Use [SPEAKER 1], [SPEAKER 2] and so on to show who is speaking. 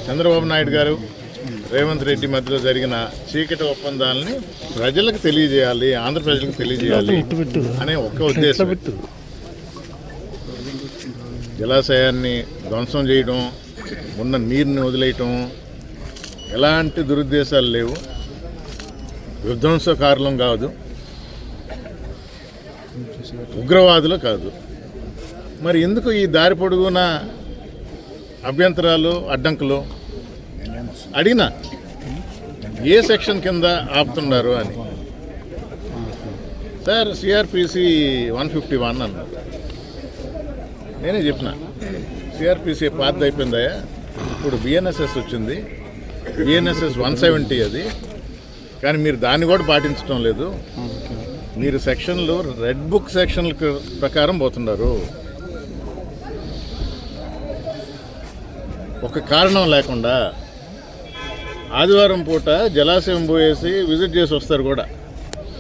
[SPEAKER 1] చంద్రబాబు నాయుడు గారు రేవంత్ రెడ్డి మధ్యలో జరిగిన చీకటి ఒప్పందాలని ప్రజలకు తెలియజేయాలి, ఆంధ్ర ప్రజలకు తెలియజేయాలి అనే ఒక్క ఉద్దేశం. జలాశయాన్ని ధ్వంసం చేయడం, ఉన్న నీరుని వదిలేయటం ఎలాంటి దురుద్దేశాలు లేవు, విధ్వంసకారులం కాదు, ఉగ్రవాదులు కాదు. మరి ఎందుకు ఈ దారి పొడుగున అభ్యంతరాలు, అడ్డంకులు? అడిగినా ఏ సెక్షన్ కింద ఆపుతున్నారు అని. సార్ సిఆర్పిసి 151 అన్నారు. నేనే చెప్పిన సిఆర్పిసి పాత అయిపోయిందా, ఇప్పుడు బిఎన్ఎస్ఎస్ వచ్చింది, బిఎన్ఎస్ఎస్ 170 అది, కానీ మీరు దాన్ని కూడా పాటించడం లేదు. మీరు సెక్షన్లు రెడ్ బుక్ సెక్షన్ల ప్రకారం పోతున్నారు. ఒక కారణం లేకుండా ఆదివారం పూట జలాశయం పోయేసి విజిట్ చేసి వస్తారు కూడా.